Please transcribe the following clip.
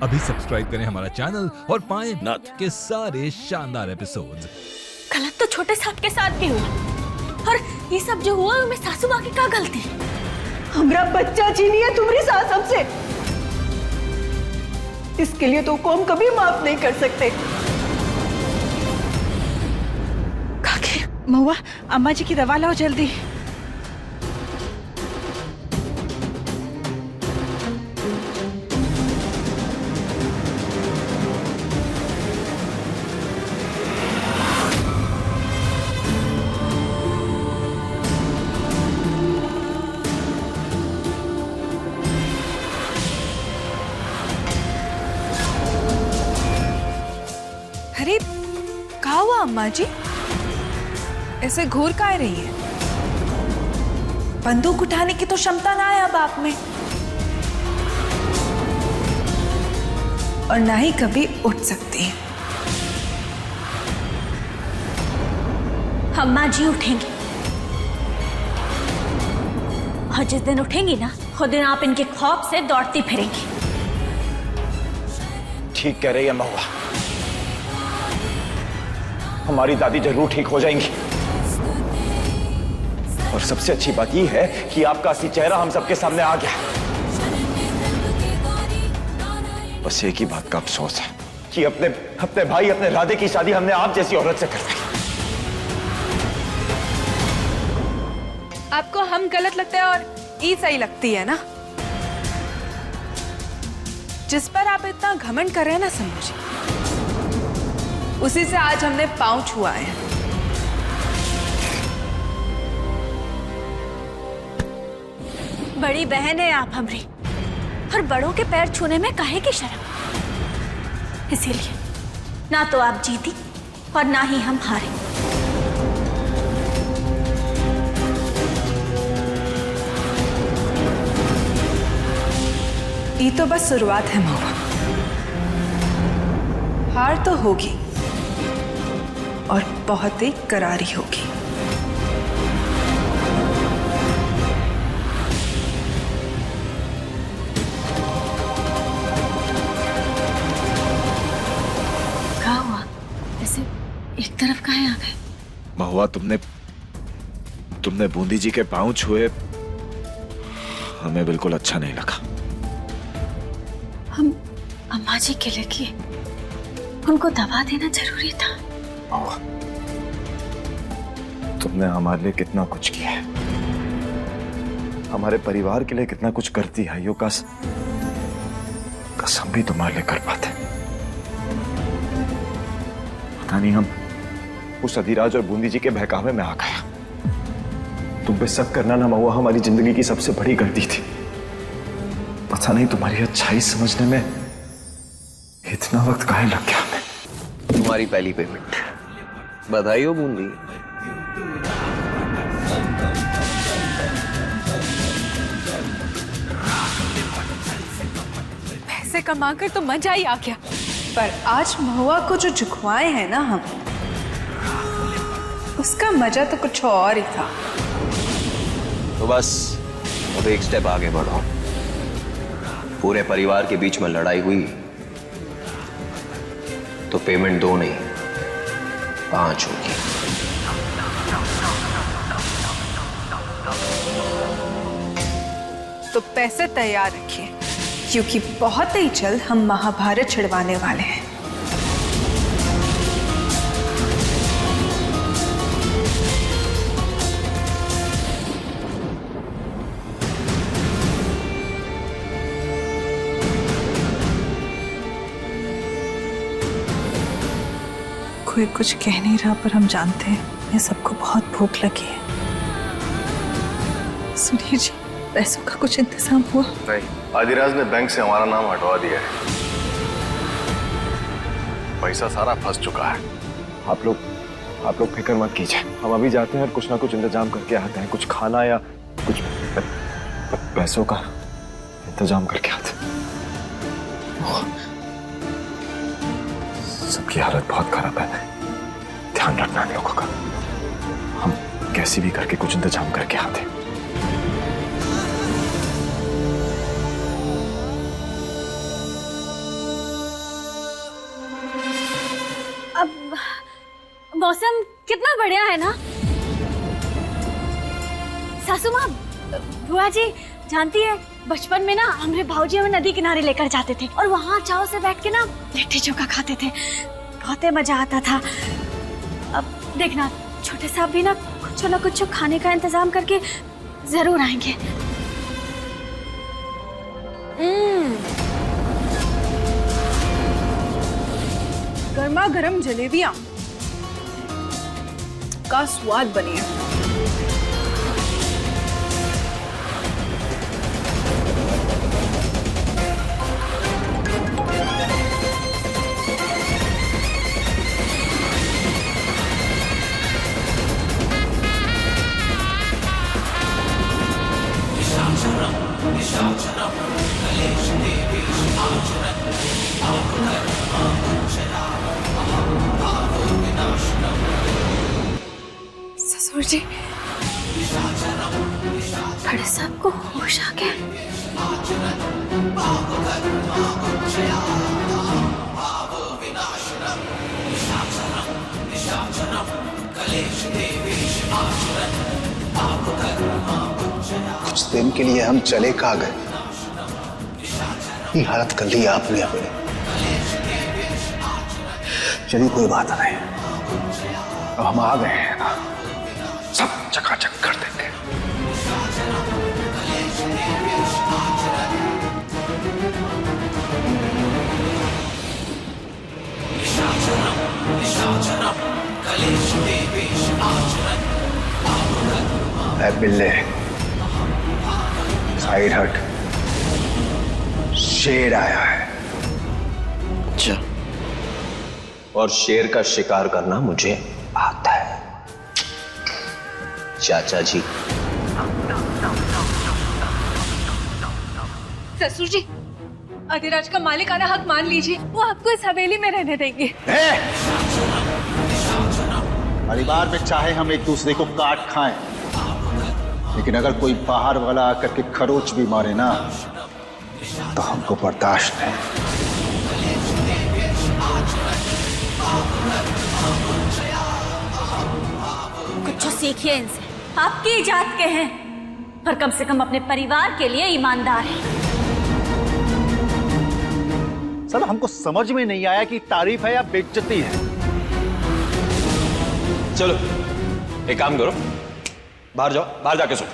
अभी सब्सक्राइब करें हमारा चैनल और पाएं नाथ के सारे शानदार एपिसोड्स। गलत तो छोटे साहब के साथ भी हुआ, और ये सब जो हुआ उसमें सासू माँ की क्या गलती? हमरा बच्चा छीनी है तुम्हारी सास हमसे, इसके लिए तो कौम कभी माफ नहीं कर सकते। काकी, महुआ, अम्मा जी की दवा लाओ जल्दी। अरे क्या हुआ अम्मा जी? ऐसे घूर काहे रही है? बंदूक उठाने की तो क्षमता ना है अब आप में, और ना ही कभी उठ सकती है। अम्मा जी उठेंगी, और जिस दिन उठेंगी ना उस दिन आप इनके खौफ से दौड़ती फिरेंगी। ठीक कह रही है महुआ, हमारी दादी जरूर ठीक हो जाएंगी। और सबसे अच्छी बात यह है कि आपका असली चेहरा हम सबके सामने आ गया। बस एक ही बात का अफसोस है कि अपने भाई, अपने राधे की शादी हमने आप जैसी औरत से करवाई। आपको हम गलत लगते हैं और ई सही लगती है ना? जिस पर आप इतना घमंड कर रहे हैं ना समझ, उसी से आज हमने पांव छुआए हैं। बड़ी बहन है आप हमारी, और बड़ों के पैर छूने में काहे की शर्म? इसीलिए ना तो आप जीती और ना ही हम हारे। ये तो बस शुरुआत है महुआ, हार तो होगी और बहुत ही करारी होगी। क्या हुआ? ऐसे एक तरफ काहे आ गए? महुआ, तुमने बूंदी जी के पांव छुए, हमें बिल्कुल अच्छा नहीं लगा। हम अम्मा जी के लिए किए, उनको दवा देना जरूरी था। महुआ, तुमने हमारे लिए कितना कुछ किया है, हमारे परिवार के लिए कितना कुछ करती है, यो कसम भी तुम्हारे लिए कर पाते। पता नहीं हम उस अधिराज और बूंदी जी के बहकावे में आ गया। तुम पे शक करना ना महुआ हमारी जिंदगी की सबसे बड़ी गलती थी। पता नहीं तुम्हारी अच्छाई समझने में इतना वक्त काहे लग गया हमें। तुम्हारी पहली पेमेंट, बधाई हो बूंदी। पैसे कमाकर तो मजा ही आ गया, पर आज महुआ को जो झुकवाए हैं ना हम, उसका मजा तो कुछ और ही था। तो बस अब एक स्टेप आगे बढ़ो। पूरे परिवार के बीच में लड़ाई हुई तो पेमेंट 2 नहीं 5 होगी। तो पैसे तैयार रखिए, क्योंकि बहुत ही जल्द हम महाभारत छिड़वाने वाले हैं। कोई कुछ कह नहीं रहा, पर हम जानते हैं ये सबको बहुत भूख लगी है। सुनिए जी, पैसों का कुछ इंतजाम हुआ? नहीं, आदिराज ने बैंक से हमारा नाम हटवा दिया है। पैसा सारा फंस चुका है। आप लोग फिक्र मत कीजिए, हम अभी जाते हैं और कुछ ना कुछ इंतजाम करके आते हैं। कुछ खाना या कुछ पैसों का इंतजाम करके आते हैं। सबकी हालत बहुत खराब है, ध्यान रखना इन लोगों का। हम कैसे भी करके कुछ इंतजाम करके आते हैं। अब मौसम कितना बढ़िया है ना। सासू माँ, बुआ जी जानती है, बचपन में ना हमारे भाऊजी हमें नदी किनारे लेकर जाते थे और वहाँ चाव से बैठ के ना लिट्टी चोखा खाते थे, बहुत मजा आता था। अब देखना छोटे साहब भी ना कुछ खाने का इंतजाम करके जरूर आएंगे। गर्मा गर्म जलेबियां का स्वाद बनी है। ससुर जी, बड़े साहब को होश आ गया। कुछ दिन के लिए हम चले कहाँ गए? ये हालत कर ली आपने अपने। चलिए कोई बात नहीं, अब हम आ गए हैं ना, सब चकाचक कर देंगे। बिल्ले साइड हट, शेर आया है। अच्छा, और शेर का शिकार करना मुझे आता है चाचा जी। ससुर जी, अधिराज का मालिकाना हक मान लीजिए, वो आपको इस हवेली में रहने देंगे। परिवार में चाहे हम एक दूसरे को काट खाएं, लेकिन अगर कोई बाहर वाला आकर के खरोच भी मारे ना, तो हमको बर्दाश्त नहीं। कुछ सीखिए इनसे, आपकी जात के हैं, पर कम से कम अपने परिवार के लिए ईमानदार हैं। साला हमको समझ में नहीं आया कि तारीफ है या बेइज्जती है। चलो एक काम करो, बाहर जाओ, बाहर जाके सो।